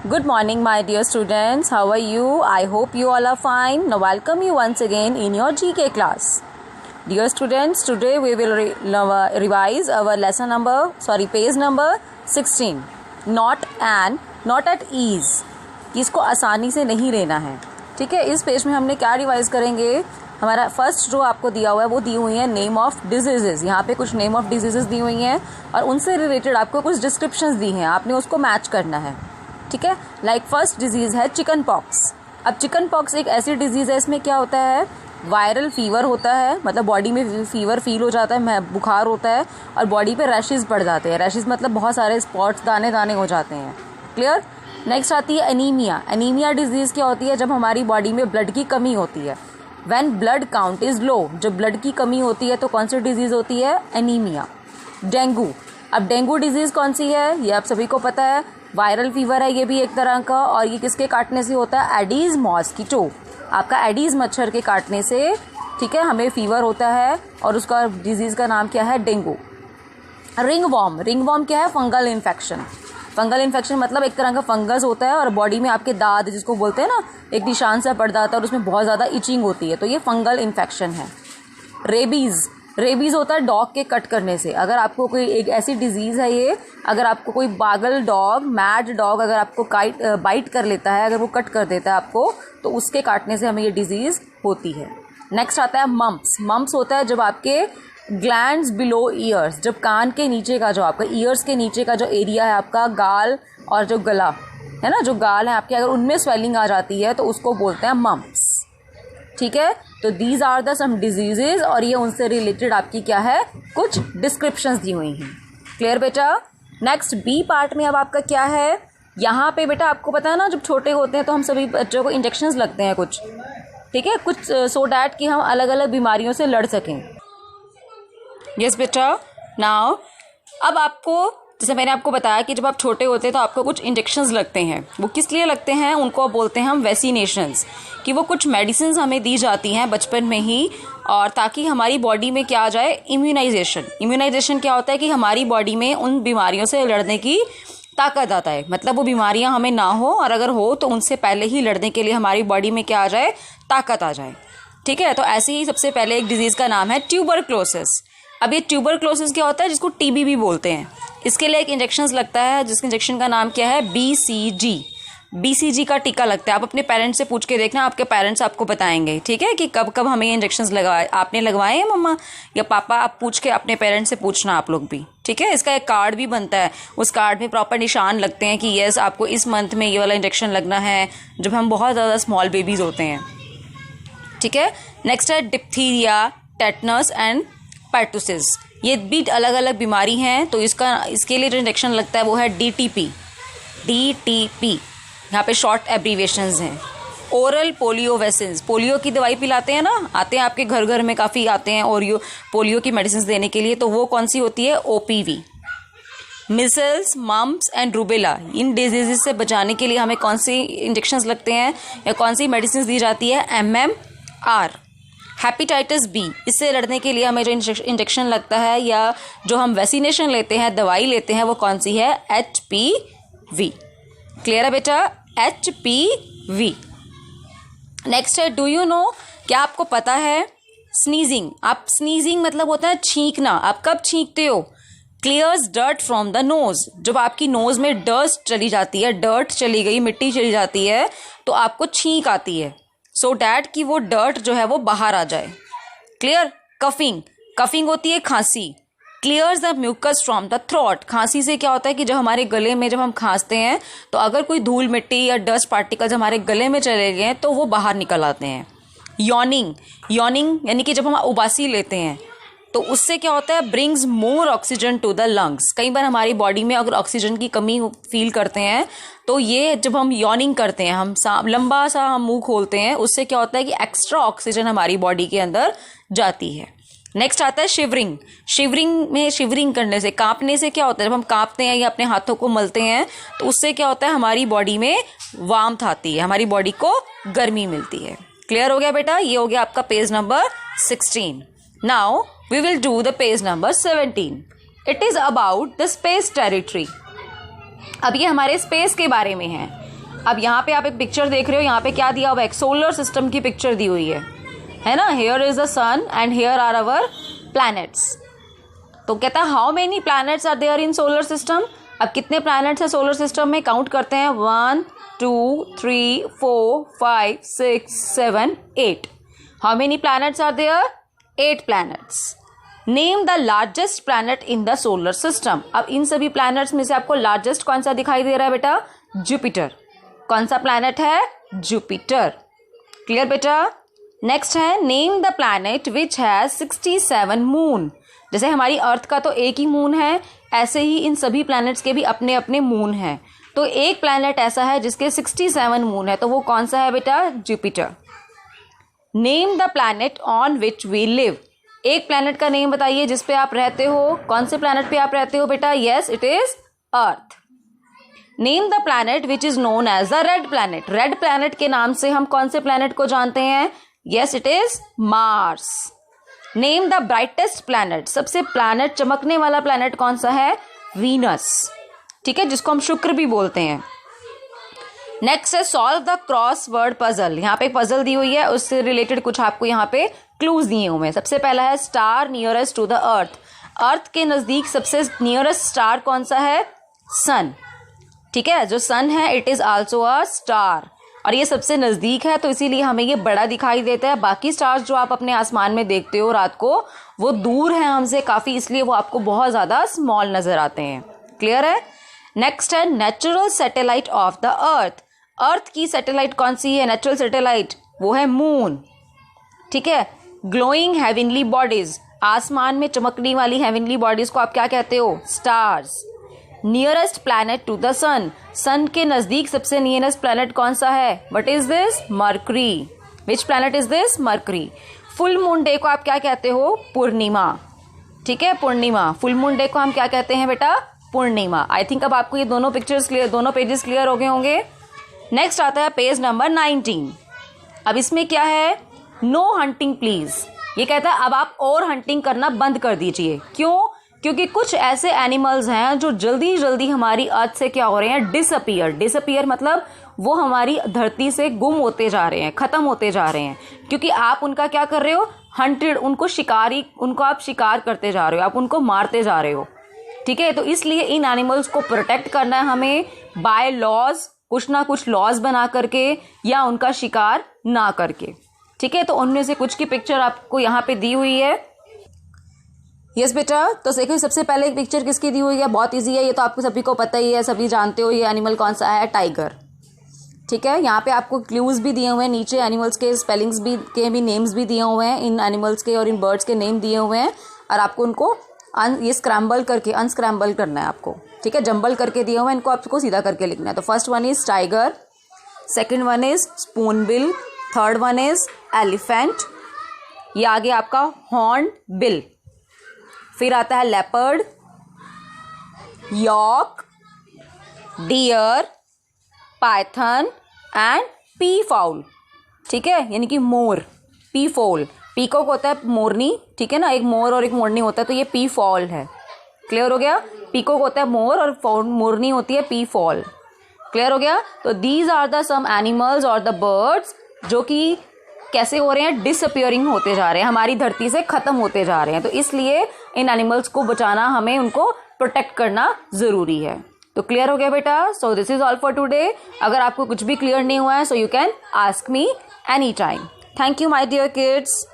Good morning, my dear students. How are you? I hope you all are fine. Now, welcome you once again in your GK class. Dear students, today we will revise our page number 16. Not at ease. कि इसको आसानी से नहीं लेना है. ठीक है, इस पेज में हमने क्या रिवाइज करेंगे. हमारा फर्स्ट जो आपको दिया हुआ है वो दी हुई है नेम ऑफ डिजीजेस. यहाँ पे कुछ नेम ऑफ डिजीजेस दी हुई हैं और उनसे रिलेटेड आपको कुछ डिस्क्रिप्शंस दी हैं. आपने उसको मैच करना है. ठीक है, लाइक फर्स्ट डिजीज है चिकन पॉक्स. अब चिकन पॉक्स एक ऐसी डिजीज है, इसमें क्या होता है, वायरल फीवर होता है, मतलब बॉडी में फीवर फील हो जाता है, बुखार होता है और बॉडी पे रैशेज पड़ जाते हैं. रैशेज मतलब बहुत सारे स्पॉट्स दाने दाने हो जाते हैं. क्लियर. नेक्स्ट आती है एनीमिया. एनीमिया डिजीज क्या होती है, जब हमारी बॉडी में ब्लड की कमी होती है. When blood count is low, जब ब्लड की कमी होती है तो कौन सी डिजीज होती है, एनीमिया. डेंगू. अब डेंगू डिजीज कौन सी है, ये आप सभी को पता है, वायरल फीवर है ये भी एक तरह का, और ये किसके काटने से होता है, एडीज मॉस्किटो. आपका एडीज मच्छर के काटने से, ठीक है, हमें फीवर होता है और उसका डिजीज का नाम क्या है, डेंगू. रिंगवॉर्म. रिंगवॉर्म क्या है, फंगल इन्फेक्शन. फंगल इन्फेक्शन मतलब एक तरह का फंगस होता है और बॉडी में आपके दाद जिसको बोलते हैं ना, एक निशान सा पड़ जाता है और उसमें बहुत ज़्यादा इचिंग होती है, तो ये फंगल इन्फेक्शन है. रेबीज़. रेबीज़ होता है डॉग के कट करने से. अगर आपको कोई एक ऐसी डिजीज़ है ये, अगर आपको कोई पागल डॉग, मैड डॉग अगर आपको बाइट कर लेता है, अगर वो कट कर देता है आपको, तो उसके काटने से हमें ये डिजीज़ होती है. नेक्स्ट आता है मम्प्स. मम्प्स होता है जब आपके ग्लैंड्स बिलो ईयर्स, जब कान के नीचे का जो आपका ईयर्स के नीचे का जो एरिया है आपका, गाल और जो गला है ना, जो गाल है आपके, अगर उनमें स्वेलिंग आ जाती है तो उसको बोलते हैं मम्प्स. ठीक है, तो these are the some diseases और ये उनसे रिलेटेड आपकी क्या है, कुछ डिस्क्रिप्शंस दी हुई हैं. क्लियर बेटा. नेक्स्ट बी पार्ट में अब आपका क्या है, यहाँ पे बेटा आपको पता है ना, जब छोटे होते हैं तो हम सभी बच्चों को इंजेक्शंस लगते हैं कुछ, ठीक है, कुछ सो डैट कि हम अलग अलग बीमारियों से लड़ सकें. यस बेटा. नाउ अब आपको, जैसे मैंने आपको बताया कि जब आप छोटे होते हैं तो आपको कुछ इंजेक्शंस लगते हैं. वो किस लिए लगते हैं, उनको बोलते हैं हम वैक्सीनेशंस. कि वो कुछ मेडिसिन हमें दी जाती हैं बचपन में ही, और ताकि हमारी बॉडी में क्या आ जाए, इम्यूनाइजेशन. इम्यूनाइजेशन क्या होता है कि हमारी बॉडी में उन बीमारियों से लड़ने की ताकत आता है. मतलब वो बीमारियां हमें ना हो, और अगर हो तो उनसे पहले ही लड़ने के लिए हमारी बॉडी में क्या आ जाए, ताकत आ जाए. ठीक है, तो ऐसे ही सबसे पहले एक डिजीज़ का नाम है ट्यूबरक्लोसिस. अब ये ट्यूबरक्लोसिस क्या होता है, जिसको टीबी भी बोलते हैं. इसके लिए एक इंजेक्शन लगता है, जिसके इंजेक्शन का नाम क्या है, BCG. BCG का टीका लगता है. आप अपने पेरेंट्स से पूछ के देखना, आपके पेरेंट्स आपको बताएंगे. ठीक है, कि कब कब हमें इंजेक्शंस लगवाए, आपने लगवाए हैं मम्मा या पापा, आप पूछ के अपने पेरेंट्स से पूछना आप लोग भी. ठीक है, इसका एक कार्ड भी बनता है, उस कार्ड में प्रॉपर निशान लगते हैं कि यस आपको इस मंथ में ये वाला इंजेक्शन लगना है, जब हम बहुत ज़्यादा स्मॉल बेबीज़ होते हैं. ठीक है. नेक्स्ट है डिप्थीरिया, टेटनस एंड पर्टुसिस. ये भी अलग अलग बीमारी हैं, तो इसके लिए जो इंजेक्शन लगता है वो है DTP. यहाँ पे शॉर्ट एब्रीवेशंस हैं. Oral polio vaccine. पोलियो की दवाई पिलाते हैं ना, आते हैं आपके घर घर में काफ़ी आते हैं और पोलियो की मेडिसिन देने के लिए, तो वो कौन सी होती है, OPV. Micelles, mumps and rubella. In disease से बचाने के लिए हमें कौन सी इंजेक्शंस लगते हैं या कौन सी मेडिसिन दी जाती है, MMR. हेपेटाइटिस B, इससे लड़ने के लिए हमें जो इंजेक्शन लगता है या जो हम वैक्सीनेशन लेते हैं, दवाई लेते हैं, वो कौन सी है, HPV. क्लियर है बेटा, HPV. नेक्स्ट है डू यू नो. क्या आपको पता है, स्नीजिंग. आप स्नीजिंग मतलब होता है छींकना. आप कब छींकते हो, clears dirt from the nose. जब आपकी नोज में डस्ट चली जाती है, डर्ट चली गई, मिट्टी चली जाती है, तो आपको छींक आती है, सो डैट कि वो डर्ट जो है वो बाहर आ जाए. क्लियर. कफिंग. कफिंग होती है खांसी. Clears the mucus from the throat. खांसी से क्या होता है कि जब हमारे गले में जब हम खांसते हैं तो अगर कोई धूल मिट्टी या डस्ट पार्टिकल्स हमारे गले में चले गए तो वो बाहर निकल आते हैं. यॉनिंग. यॉनिंग यानी कि जब हम उबासी लेते हैं तो उससे क्या होता है, brings more oxygen to the lungs. कई बार हमारी बॉडी में अगर ऑक्सीजन की कमी फील करते हैं तो ये जब हम यॉनिंग करते हैं, हम लंबा सा हम मुंह खोलते हैं, उससे क्या होता है कि एक्स्ट्रा ऑक्सीजन हमारी बॉडी के अंदर जाती है. नेक्स्ट आता है शिवरिंग. शिवरिंग करने से, कांपने से क्या होता है, जब हम कांपते हैं या अपने हाथों को मलते हैं तो उससे क्या होता है, हमारी बॉडी में वार्मथ आती है, हमारी बॉडी को गर्मी मिलती है. क्लियर हो गया बेटा. ये हो गया आपका page number 16. Now we will do the page number 17. It is about the space territory. अब ये हमारे स्पेस के बारे में है. अब यहाँ पे आप एक पिक्चर देख रहे हो, यहाँ पे क्या दिया हुआ है, एक सोलर सिस्टम की पिक्चर दी हुई है ना. Here is the sun and here are our planets. तो कहता है how many planets are there in solar system. अब कितने प्लैनेट्स हैं सोलर सिस्टम में, काउंट करते हैं. 1 2 3 4 5 6 7 8. How many planets are there, 8 planets. Name the largest planet in the solar system. अब इन सभी प्लैनेट्स में से आपको लार्जेस्ट कौन सा दिखाई दे रहा है बेटा, जुपिटर. कौन सा प्लैनेट है, जुपिटर. क्लियर बेटा. नेक्स्ट है name the planet which has 67 moon. जैसे हमारी अर्थ का तो एक ही मून है, ऐसे ही इन सभी प्लैनेट्स के भी अपने अपने मून हैं. तो एक प्लैनेट ऐसा है जिसके 67 मून है, तो वो कौन सा है बेटा, Jupiter. Name the planet on which we live. एक प्लैनेट का नेम बताइए जिस पे आप रहते हो. कौन से प्लैनेट पे आप रहते हो बेटा, yes it is Earth. Name the planet which is known as the red planet. Red planet के नाम से हम कौन से प्लैनेट को जानते हैं, yes it is Mars. Name the brightest planet. सबसे प्लैनेट चमकने वाला प्लैनेट कौन सा है, वीनस. ठीक है, जिसको हम शुक्र भी बोलते हैं. नेक्स्ट है सॉल्व द क्रॉसवर्ड पजल. यहाँ पे पजल दी हुई है, उससे रिलेटेड कुछ आपको यहाँ पे क्लूज दिए हुए हैं. सबसे पहला है star nearest to the earth. Earth के नजदीक सबसे नियरेस्ट स्टार कौन सा है, सन. ठीक है, जो सन है it is also a star, और ये सबसे नजदीक है तो इसीलिए हमें ये बड़ा दिखाई देता है. बाकी स्टार्स जो आप अपने आसमान में देखते हो रात को, वो दूर हैं हमसे काफी, इसलिए वो आपको बहुत ज्यादा स्मॉल नजर आते हैं. क्लियर है. नेक्स्ट है natural satellite of the earth. Earth की सैटेलाइट कौन सी है, नेचुरल सैटेलाइट, वो है मून. ठीक है. Glowing heavenly bodies. आसमान में चमकने वाली हेवनली बॉडीज को आप क्या कहते हो, stars. Nearest planet to the sun. Sun के नजदीक सबसे नियरेस्ट प्लैनेट कौन सा है, what is this, Mercury. Which planet is this, Mercury. Full moon day को आप क्या कहते हो, पूर्णिमा. ठीक है, पूर्णिमा. फुल मून डे को हम क्या कहते हैं बेटा, पूर्णिमा. आई थिंक अब आपको ये दोनों पिक्चर्स क्लियर, दोनों पेजेस क्लियर हो गए होंगे. नेक्स्ट आता है पेज नंबर 19. अब इसमें क्या है, नो हंटिंग प्लीज. ये कहता है अब आप और हंटिंग करना बंद कर दीजिए. क्यों, क्योंकि कुछ ऐसे एनिमल्स हैं जो जल्दी जल्दी हमारी अर्थ से क्या हो रहे हैं, डिसअपियर. डिसअपियर मतलब वो हमारी धरती से गुम होते जा रहे हैं, खत्म होते जा रहे हैं, क्योंकि आप उनका क्या कर रहे हो, हंटेड, उनको शिकारी, उनको आप शिकार करते जा रहे हो, आप उनको मारते जा रहे हो. ठीक है, तो इसलिए इन एनिमल्स को प्रोटेक्ट करना है हमें बाय लॉज, कुछ ना कुछ लॉज बना करके, या उनका शिकार ना करके. ठीक है, तो उनमें से कुछ की पिक्चर आपको यहाँ पे दी हुई है. यस बेटा. तो देखो सबसे पहले एक पिक्चर किसकी दी हुई है, बहुत इजी है, ये तो आपको सभी को पता ही है, सभी जानते हो ये एनिमल कौन सा है, टाइगर. ठीक है, यहाँ पे आपको क्लूज भी दिए हुए हैं, नीचे एनिमल्स के स्पेलिंग्स भी के भी नेम्स भी दिए हुए हैं, इन एनिमल्स के और इन बर्ड्स के नेम दिए हुए हैं, और आपको उनको ये स्क्रैम्बल करके अनस्क्रैम्बल करना है आपको. ठीक है, जंबल करके दिए हुए हैं, इनको आपको सीधा करके लिखना है. तो first one is tiger, second one is spoonbill, third one is elephant, ये आगे आपका हॉर्न बिल. फिर आता है leopard, yak, deer, python and peafowl. ठीक है, यानी कि मोर, पी फॉल. पीकॉक होता है मोरनी, ठीक है ना, एक मोर और एक मोरनी होता है, तो ये पी फॉल है. क्लियर हो गया. पीकॉक होता है मोर और मोरनी होती है पी फॉल. क्लियर हो गया. तो these are the some animals और द बर्ड्स जो कि कैसे हो रहे हैं, डिसअपियरिंग होते जा रहे हैं, हमारी धरती से खत्म होते जा रहे हैं. तो इसलिए इन एनिमल्स को बचाना, हमें उनको प्रोटेक्ट करना जरूरी है. तो क्लियर हो गया बेटा. So this is all for today. अगर आपको कुछ भी क्लियर नहीं हुआ है, so you can ask me any time. Thank you my dear kids.